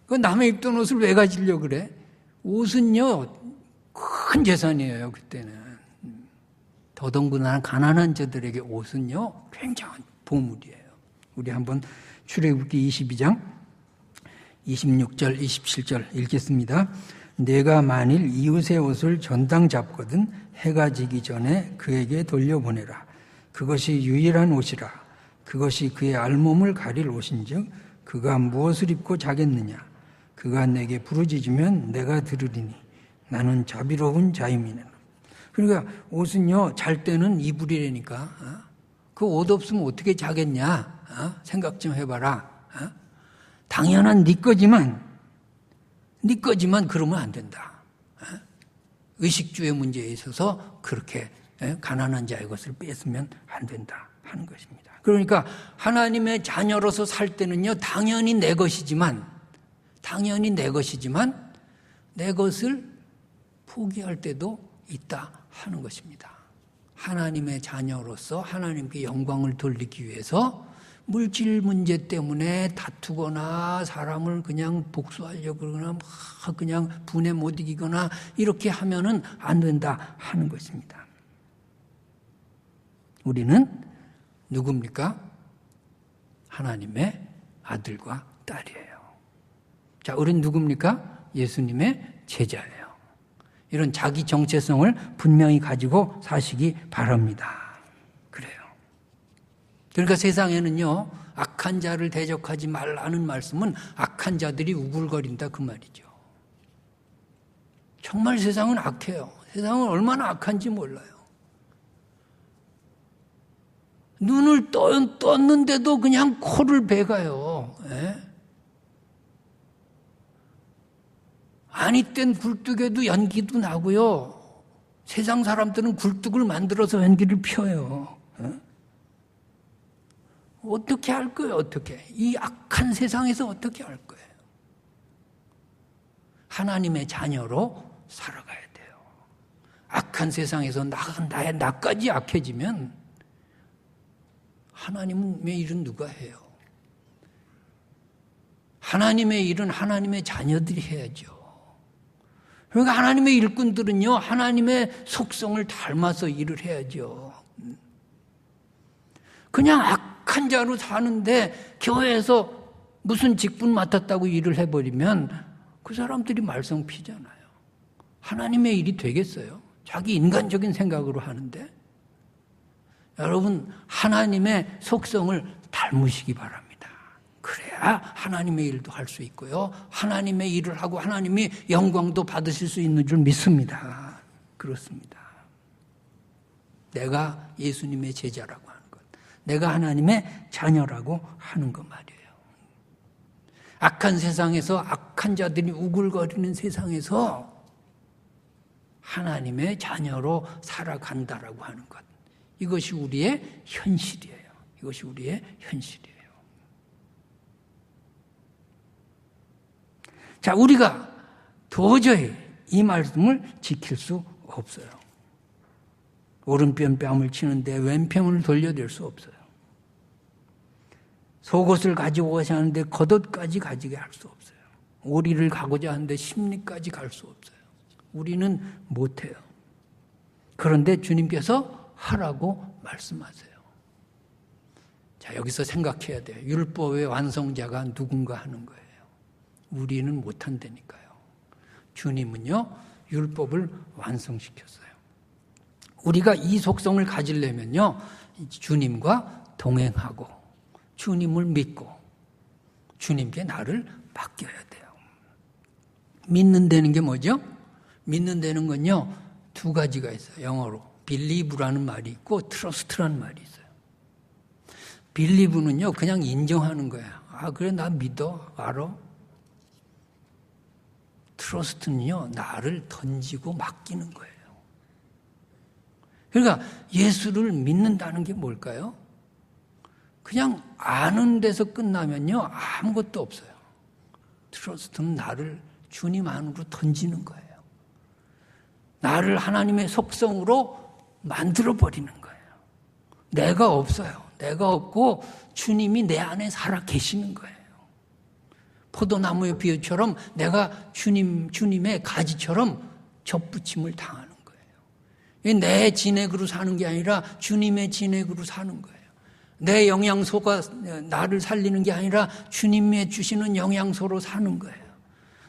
그 남의 입던 옷을 왜 가지려고 그래? 옷은요 큰 재산이에요. 그때는 더더군다나 가난한 자들에게 옷은요 굉장한 보물이에요. 우리 한번 출애굽기 22장 26절 27절 읽겠습니다. 내가 만일 이웃의 옷을 전당 잡거든 해가 지기 전에 그에게 돌려보내라. 그것이 유일한 옷이라. 그것이 그의 알몸을 가릴 옷인즉 그가 무엇을 입고 자겠느냐. 그가 내게 부르짖으면 내가 들으리니 나는 자비로운 자임이네. 그러니까 옷은요 잘 때는 이불이라니까 그 옷 없으면 어떻게 자겠냐. 생각 좀 해봐라. 당연한 네 거지만 그러면 안 된다. 의식주의 문제에 있어서 그렇게 가난한 자의 것을 뺏으면 안 된다 하는 것입니다. 그러니까 하나님의 자녀로서 살 때는요 당연히 내 것이지만 내 것을 포기할 때도 있다 하는 것입니다. 하나님의 자녀로서 하나님께 영광을 돌리기 위해서 물질 문제 때문에 다투거나 사람을 그냥 복수하려고 그러거나 그냥 분에 못 이기거나 이렇게 하면은 안 된다 하는 것입니다. 우리는 누굽니까? 하나님의 아들과 딸이에요. 자, 우리는 누굽니까? 예수님의 제자예요. 이런 자기 정체성을 분명히 가지고 사시기 바랍니다. 그래요. 그러니까 세상에는요, 악한 자를 대적하지 말라는 말씀은 악한 자들이 우글거린다 그 말이죠. 정말 세상은 악해요. 세상은 얼마나 악한지 몰라요. 눈을 떴는데도 그냥 코를 베가요. 예? 아니 땐 굴뚝에도 연기도 나고요. 세상 사람들은 굴뚝을 만들어서 연기를 펴요. 예? 어떻게 할 거예요? 어떻게? 이 악한 세상에서 어떻게 할 거예요? 하나님의 자녀로 살아가야 돼요. 악한 세상에서 나까지 악해지면 하나님의 일은 누가 해요? 하나님의 일은 하나님의 자녀들이 해야죠. 그러니까 하나님의 일꾼들은요, 하나님의 속성을 닮아서 일을 해야죠. 그냥 악한 자로 사는데 교회에서 무슨 직분 맡았다고 일을 해버리면 그 사람들이 말썽 피잖아요. 하나님의 일이 되겠어요? 자기 인간적인 생각으로 하는데. 여러분, 하나님의 속성을 닮으시기 바랍니다. 그래야 하나님의 일도 할 수 있고요. 하나님의 일을 하고 하나님이 영광도 받으실 수 있는 줄 믿습니다. 그렇습니다. 내가 예수님의 제자라고 하는 것, 내가 하나님의 자녀라고 하는 것 말이에요. 악한 세상에서, 악한 자들이 우글거리는 세상에서 하나님의 자녀로 살아간다라고 하는 것, 이것이 우리의 현실이에요. 이것이 우리의 현실이에요. 자, 우리가 도저히 이 말씀을 지킬 수 없어요. 오른편 뺨을 치는데 왼편을 돌려댈 수 없어요. 속옷을 가지고 가자 하는데 겉옷까지 가지게 할 수 없어요. 오리를 가고자 하는데 심리까지 갈 수 없어요. 우리는 못해요. 그런데 주님께서 하라고 말씀하세요. 자, 여기서 생각해야 돼요. 율법의 완성자가 누군가 하는 거예요. 우리는 못한다니까요. 주님은요, 율법을 완성시켰어요. 우리가 이 속성을 가지려면요, 주님과 동행하고 주님을 믿고 주님께 나를 맡겨야 돼요. 믿는다는 게 뭐죠? 믿는다는 건요, 두 가지가 있어요. 영어로 believe라는 말이 있고 trust라는 말이 있어요. believe는요, 그냥 인정하는 거야. 아, 그래, 나 믿어, 알아. trust는요, 나를 던지고 맡기는 거예요. 그러니까 예수를 믿는다는 게 뭘까요? 그냥 아는 데서 끝나면요, 아무것도 없어요. trust는 나를 주님 안으로 던지는 거예요. 나를 하나님의 속성으로 만들어버리는 거예요. 내가 없어요. 내가 없고 주님이 내 안에 살아 계시는 거예요. 포도나무의 비유처럼 내가 주님의 가지처럼 접붙임을 당하는 거예요. 내 진액으로 사는 게 아니라 주님의 진액으로 사는 거예요. 내 영양소가 나를 살리는 게 아니라 주님의 주시는 영양소로 사는 거예요.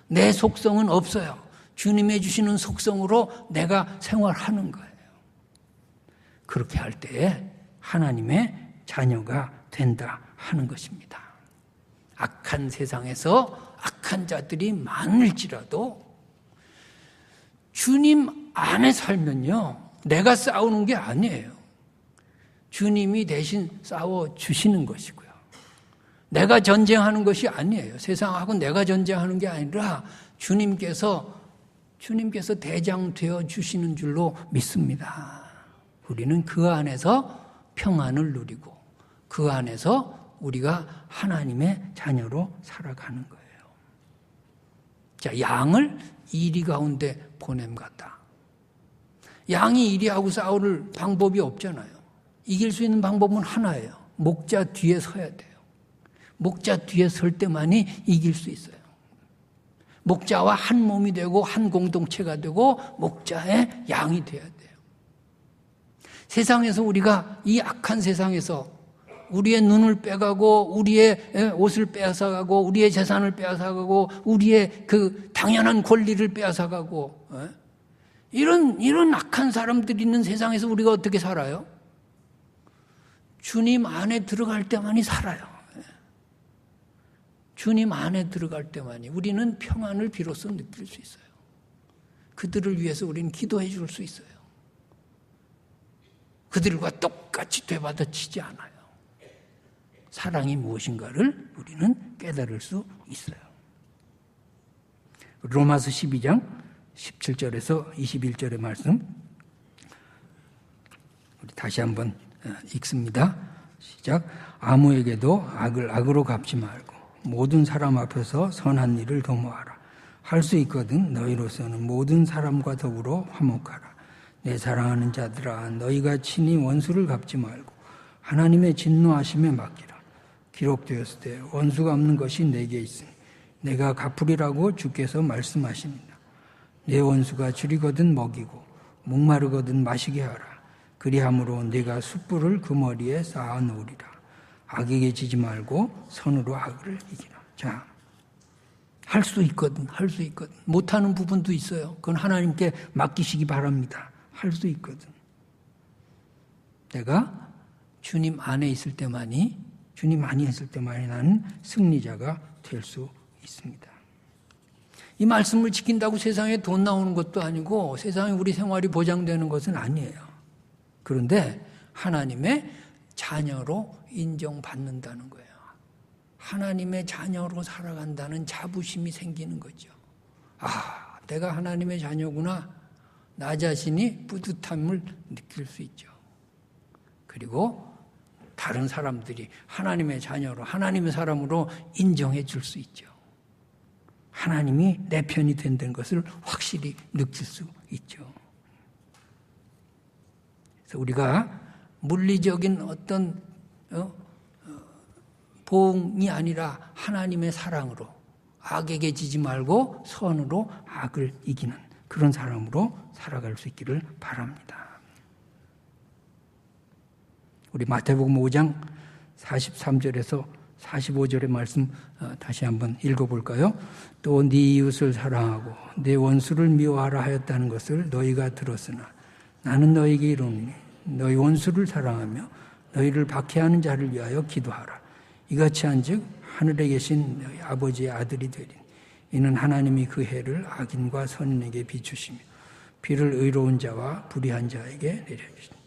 내 속성은 없어요. 주님의 주시는 속성으로 내가 생활하는 거예요. 그렇게 할 때에 하나님의 자녀가 된다 하는 것입니다. 악한 세상에서 악한 자들이 많을지라도 주님 안에 살면요, 내가 싸우는 게 아니에요. 주님이 대신 싸워주시는 것이고요. 내가 전쟁하는 것이 아니에요. 세상하고 내가 전쟁하는 게 아니라 주님께서 대장 되어 주시는 줄로 믿습니다. 우리는 그 안에서 평안을 누리고 그 안에서 우리가 하나님의 자녀로 살아가는 거예요. 자, 양을 이리 가운데 보냄같다. 양이 이리하고 싸울 방법이 없잖아요. 이길 수 있는 방법은 하나예요. 목자 뒤에 서야 돼요. 목자 뒤에 설 때만이 이길 수 있어요. 목자와 한 몸이 되고 한 공동체가 되고 목자의 양이 되어야 돼요. 세상에서 우리가 이 악한 세상에서 우리의 눈을 빼가고 우리의 옷을 빼앗아가고 우리의 재산을 빼앗아가고 우리의 그 당연한 권리를 빼앗아가고 이런 악한 사람들이 있는 세상에서 우리가 어떻게 살아요? 주님 안에 들어갈 때만이 살아요. 주님 안에 들어갈 때만이 우리는 평안을 비로소 느낄 수 있어요. 그들을 위해서 우리는 기도해 줄 수 있어요. 그들과 똑같이 되받아치지 않아요. 사랑이 무엇인가를 우리는 깨달을 수 있어요. 로마서 12장 17절에서 21절의 말씀 우리 다시 한번 읽습니다. 시작. 아무에게도 악을 악으로 갚지 말고 모든 사람 앞에서 선한 일을 도모하라. 할 수 있거든 너희로서는 모든 사람과 더불어 화목하라. 내 사랑하는 자들아 너희가 친히 원수를 갚지 말고 하나님의 진노하심에 맡기라. 기록되었을 때 원수 갚는 것이 내게 있으니 내가 갚으리라고 주께서 말씀하십니다. 내 원수가 줄이거든 먹이고 목마르거든 마시게 하라. 그리함으로 내가 숯불을 그 머리에 쌓아 놓으리라. 악에게 지지 말고 선으로 악을 이기라. 자, 할 수 있거든, 할 수 있거든. 못하는 부분도 있어요. 그건 하나님께 맡기시기 바랍니다. 할 수 있거든. 내가 주님 안에 있을 때만이, 주님 안에 있을 때만이 나는 승리자가 될 수 있습니다. 이 말씀을 지킨다고 세상에 돈 나오는 것도 아니고 세상에 우리 생활이 보장되는 것은 아니에요. 그런데 하나님의 자녀로 인정받는다는 거예요. 하나님의 자녀로 살아간다는 자부심이 생기는 거죠. 아, 내가 하나님의 자녀구나. 나 자신이 뿌듯함을 느낄 수 있죠. 그리고 다른 사람들이 하나님의 자녀로, 하나님의 사람으로 인정해 줄 수 있죠. 하나님이 내 편이 된다는 것을 확실히 느낄 수 있죠. 그래서 우리가 물리적인 어떤 보응이 아니라 하나님의 사랑으로 악에게 지지 말고 선으로 악을 이기는 그런 사람으로 살아갈 수 있기를 바랍니다. 우리 마태복음 5장 43절에서 45절의 말씀 다시 한번 읽어볼까요? 또 네 이웃을 사랑하고 내 원수를 미워하라 하였다는 것을 너희가 들었으나 나는 너희에게 이르노니 너희 원수를 사랑하며 너희를 박해하는 자를 위하여 기도하라. 이같이 한즉 하늘에 계신 너희 아버지의 아들이 되리니 이는 하나님이 그 해를 악인과 선인에게 비추시며 비를 의로운 자와 불의한 자에게 내려주시니.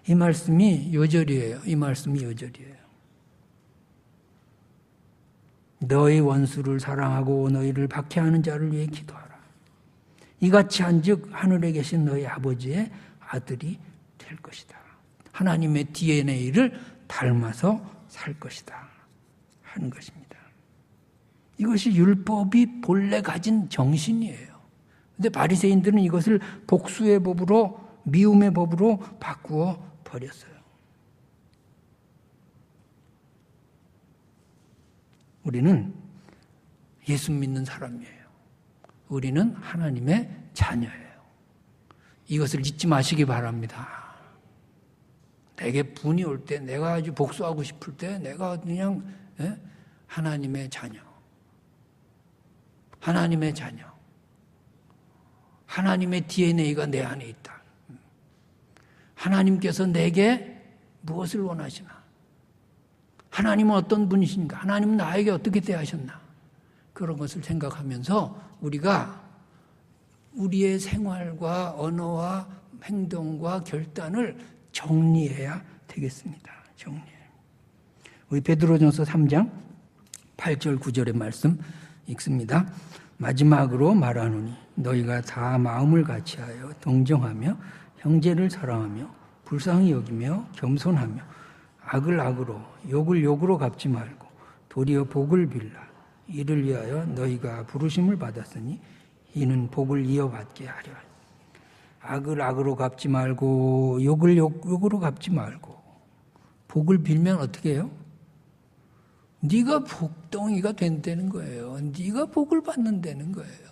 이 말씀이 요절이에요. 이 말씀이 요절이에요. 너희 원수를 사랑하고 너희를 박해하는 자를 위해 기도하라. 이같이 한즉 하늘에 계신 너희 아버지의 아들이 될 것이다. 하나님의 DNA를 닮아서 살 것이다 하는 것입니다. 이것이 율법이 본래 가진 정신이에요. 그런데 바리새인들은 이것을 복수의 법으로, 미움의 법으로 바꾸어 버렸어요. 우리는 예수 믿는 사람이에요. 우리는 하나님의 자녀예요. 이것을 잊지 마시기 바랍니다. 내게 분이 올 때, 내가 아주 복수하고 싶을 때, 내가 그냥 하나님의 자녀. 하나님의 자녀. 하나님의 DNA가 내 안에 있다. 하나님께서 내게 무엇을 원하시나? 하나님은 어떤 분이신가? 하나님은 나에게 어떻게 대하셨나? 그런 것을 생각하면서 우리가 우리의 생활과 언어와 행동과 결단을 정리해야 되겠습니다. 정리. 우리 베드로전서 3장 8절 9절의 말씀 읽습니다. 마지막으로 말하노니 너희가 다 마음을 같이하여 동정하며 형제를 사랑하며 불쌍히 여기며 겸손하며 악을 악으로 욕을 욕으로 갚지 말고 도리어 복을 빌라. 이를 위하여 너희가 부르심을 받았으니 이는 복을 이어받게 하려. 악을 악으로 갚지 말고 욕을 욕으로 갚지 말고 복을 빌면 어떻게 해요? 네가 복덩이가 된다는 거예요. 네가 복을 받는다는 거예요.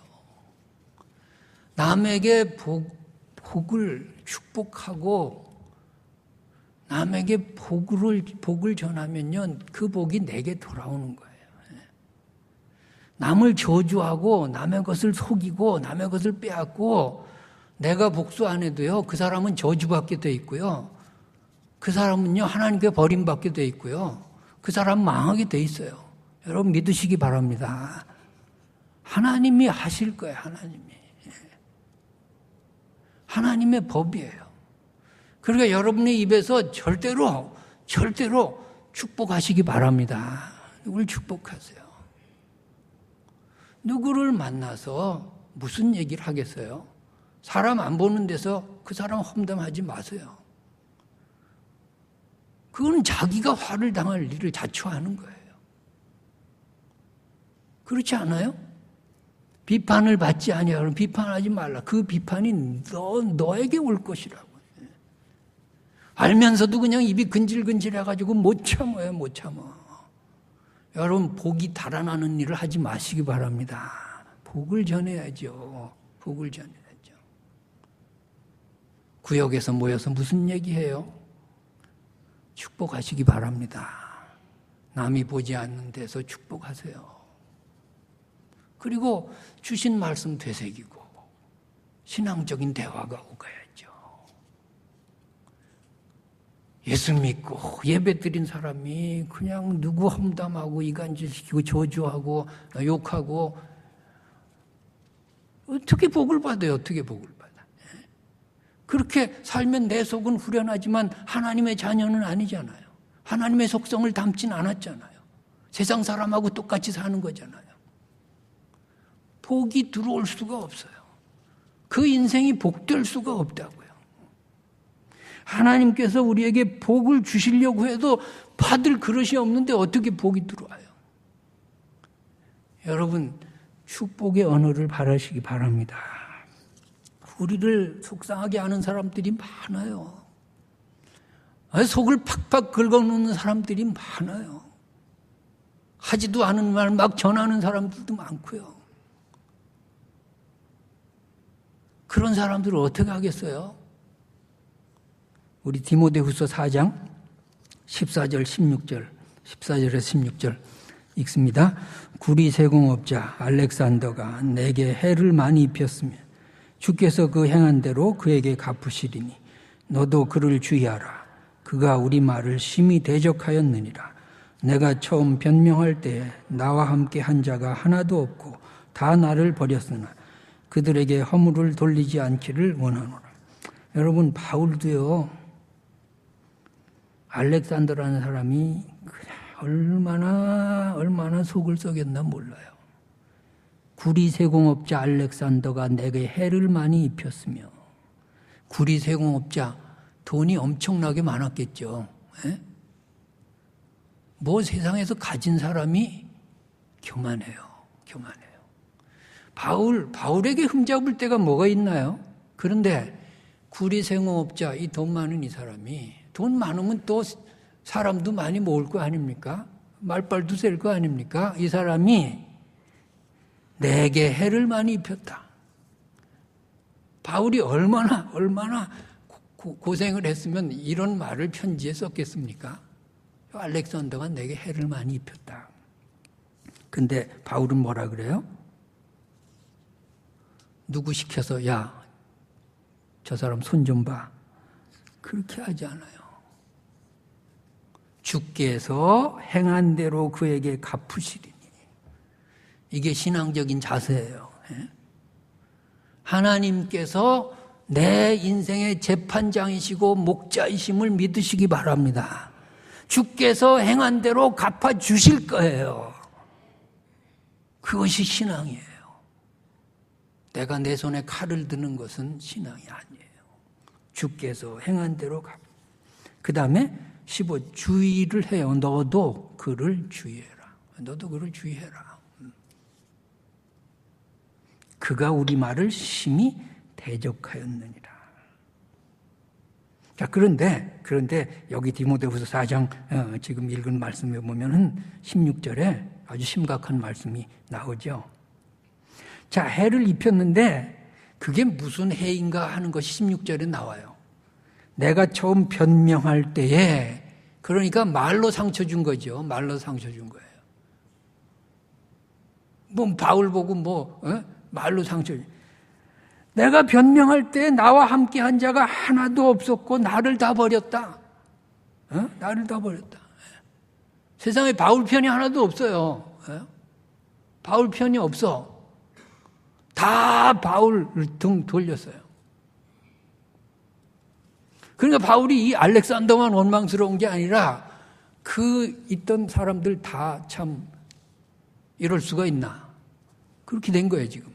남에게 복을 축복하고 남에게 복을 전하면요, 그 복이 내게 돌아오는 거예요. 남을 저주하고 남의 것을 속이고 남의 것을 빼앗고 내가 복수 안 해도요, 그 사람은 저주받게 돼 있고요. 그 사람은요, 하나님께 버림받게 돼 있고요. 그 사람 망하게 돼 있어요. 여러분 믿으시기 바랍니다. 하나님이 하실 거예요. 하나님의 법이에요. 그러니까 여러분의 입에서 절대로 축복하시기 바랍니다. 누구를 축복하세요? 누구를 만나서 무슨 얘기를 하겠어요? 사람 안 보는 데서 그 사람 험담하지 마세요. 그건 자기가 화를 당할 일을 자초하는 거예요. 그렇지 않아요? 비판을 받지 아니하면 비판하지 말라. 그 비판이 너에게 올 것이라고. 알면서도 그냥 입이 근질근질해가지고 못 참아요. 못 참아. 여러분 복이 달아나는 일을 하지 마시기 바랍니다. 복을 전해야죠. 복을 전해야죠. 구역에서 모여서 무슨 얘기해요? 축복하시기 바랍니다. 남이 보지 않는 데서 축복하세요. 그리고 주신 말씀 되새기고 신앙적인 대화가 오가야죠. 예수 믿고 예배 드린 사람이 그냥 누구 험담하고 이간질시키고 저주하고 욕하고 어떻게 복을 받아요? 어떻게 복을 받아? 그렇게 살면 내 속은 후련하지만 하나님의 자녀는 아니잖아요. 하나님의 속성을 담진 않았잖아요. 세상 사람하고 똑같이 사는 거잖아요. 복이 들어올 수가 없어요. 그 인생이 복될 수가 없다고요. 하나님께서 우리에게 복을 주시려고 해도 받을 그릇이 없는데 어떻게 복이 들어와요? 여러분 축복의 언어를 바라시기 바랍니다. 우리를 속상하게 하는 사람들이 많아요. 속을 팍팍 긁어놓는 사람들이 많아요. 하지도 않은 말 막 전하는 사람들도 많고요. 그런 사람들을 어떻게 하겠어요? 우리 디모데후서 4장 14절 16절 14절에서 16절 읽습니다. 구리 세공업자 알렉산더가 내게 해를 많이 입혔으며 주께서 그 행한 대로 그에게 갚으시리니 너도 그를 주의하라. 그가 우리 말을 심히 대적하였느니라. 내가 처음 변명할 때에 나와 함께 한 자가 하나도 없고 다 나를 버렸으나 그들에게 허물을 돌리지 않기를 원하노라. 여러분 바울도요. 알렉산더라는 사람이 얼마나 속을 썩였나 몰라요. 구리 세공업자 알렉산더가 내게 해를 많이 입혔으며 구리 세공업자 돈이 엄청나게 많았겠죠. 에? 뭐 세상에서 가진 사람이 교만해요. 바울에게 흠잡을 때가 뭐가 있나요? 그런데 구리 세공업자 이 돈 많은 이 사람이 돈 많으면 또 사람도 많이 모을 거 아닙니까? 말빨도 셀 거 아닙니까? 이 사람이 내게 해를 많이 입혔다. 바울이 얼마나 고생을 했으면 이런 말을 편지에 썼겠습니까? 알렉산더가 내게 해를 많이 입혔다. 근데 바울은 뭐라 그래요? 누구 시켜서 야, 저 사람 손 좀 봐. 그렇게 하지 않아요. 주께서 행한 대로 그에게 갚으시리니. 이게 신앙적인 자세예요. 하나님께서 내 인생의 재판장이시고 목자이심을 믿으시기 바랍니다. 주께서 행한 대로 갚아주실 거예요. 그것이 신앙이에요. 내가 내 손에 칼을 드는 것은 신앙이 아니에요. 주께서 행한 대로 그 다음에 15 주의를 해요. 너도 그를 주의해라. 너도 그를 주의해라. 그가 우리 말을 심히 대적하였느니라. 자, 그런데 여기 디모데후서 4장 지금 읽은 말씀에 보면은 16절에 아주 심각한 말씀이 나오죠. 자, 해를 입혔는데 그게 무슨 해인가 하는 것이 16절에 나와요. 내가 처음 변명할 때에 그러니까 말로 상처 준 거죠. 말로 상처 준 거예요. 뭐 바울 보고 말로 상처 준. 내가 변명할 때 나와 함께 한 자가 하나도 없었고 나를 다 버렸다. 나를 다 버렸다. 세상에 바울 편이 하나도 없어요. 바울 편이 없어. 다 바울 등 돌렸어요. 그러니까 바울이 이 알렉산더만 원망스러운 게 아니라 그 있던 사람들 다 참 이럴 수가 있나. 그렇게 된 거예요, 지금.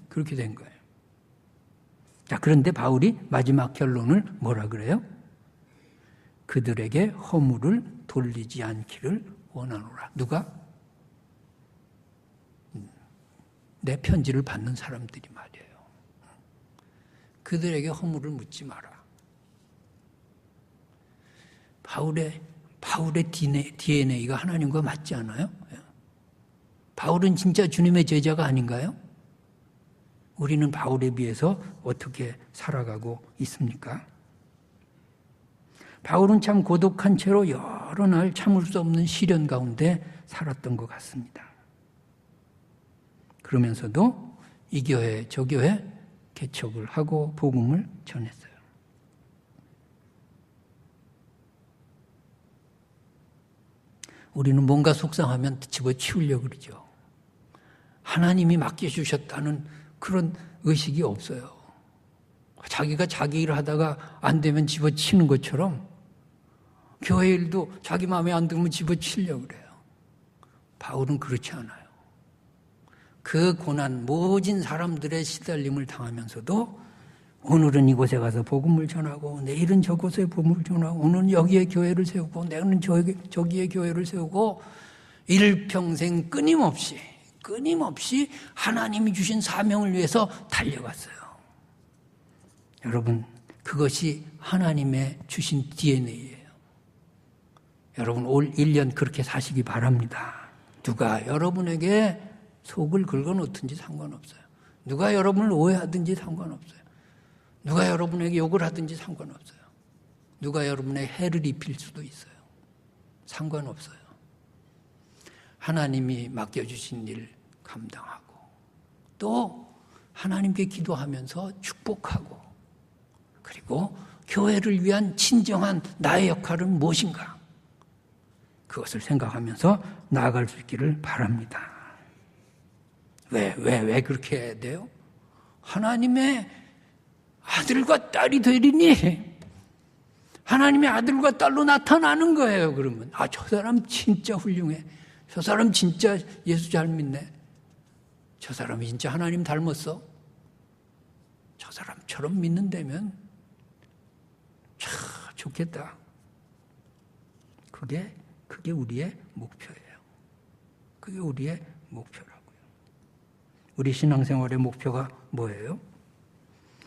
그렇게 된 거예요. 자, 그런데 바울이 마지막 결론을 뭐라 그래요? 그들에게 허물을 돌리지 않기를 원하노라. 누가? 내 편지를 받는 사람들이 말이에요. 그들에게 허물을 묻지 마라. 바울의 DNA가 하나님과 맞지 않아요? 바울은 진짜 주님의 제자가 아닌가요? 우리는 바울에 비해서 어떻게 살아가고 있습니까? 바울은 참 고독한 채로 여러 날 참을 수 없는 시련 가운데 살았던 것 같습니다. 그러면서도 이 교회, 저 교회 개척을 하고 복음을 전했어요. 우리는 뭔가 속상하면 집어치우려고 그러죠. 하나님이 맡겨주셨다는 그런 의식이 없어요. 자기가 자기 일을 하다가 안 되면 집어치는 것처럼 교회 일도 자기 마음에 안 들면 집어치려고 그래요. 바울은 그렇지 않아요. 그 고난, 모진 사람들의 시달림을 당하면서도 오늘은 이곳에 가서 복음을 전하고 내일은 저곳에 복음을 전하고 오늘은 여기에 교회를 세우고 내일은 저기에 교회를 세우고 일평생 끊임없이 하나님이 주신 사명을 위해서 달려갔어요. 여러분, 그것이 하나님의 주신 DNA예요. 여러분, 올 1년 그렇게 사시기 바랍니다. 누가 여러분에게 속을 긁어놓든지 상관없어요. 누가 여러분을 오해하든지 상관없어요. 누가 여러분에게 욕을 하든지 상관없어요. 누가 여러분의 해를 입힐 수도 있어요. 상관없어요. 하나님이 맡겨주신 일 감당하고 또 하나님께 기도하면서 축복하고 그리고 교회를 위한 진정한 나의 역할은 무엇인가? 그것을 생각하면서 나아갈 수 있기를 바랍니다. 왜 그렇게 해야 돼요? 하나님의 아들과 딸이 되리니 하나님의 아들과 딸로 나타나는 거예요. 그러면 저 사람 진짜 훌륭해. 저 사람 진짜 예수 잘 믿네. 저 사람이 진짜 하나님 닮았어. 저 사람처럼 믿는다면 참 좋겠다. 그게 우리의 목표예요. 그게 우리의 목표라고요. 우리 신앙생활의 목표가 뭐예요?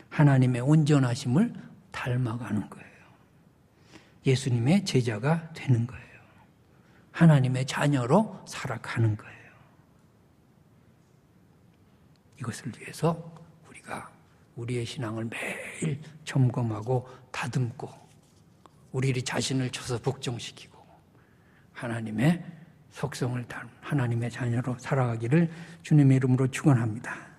하나님의 온전하심을 닮아가는 거예요. 예수님의 제자가 되는 거예요. 하나님의 자녀로 살아가는 거예요. 이것을 위해서 우리가 우리의 신앙을 매일 점검하고 다듬고 우리 자신을 쳐서 복종시키고 하나님의 속성을 닮은 하나님의 자녀로 살아가기를 주님의 이름으로 축원합니다.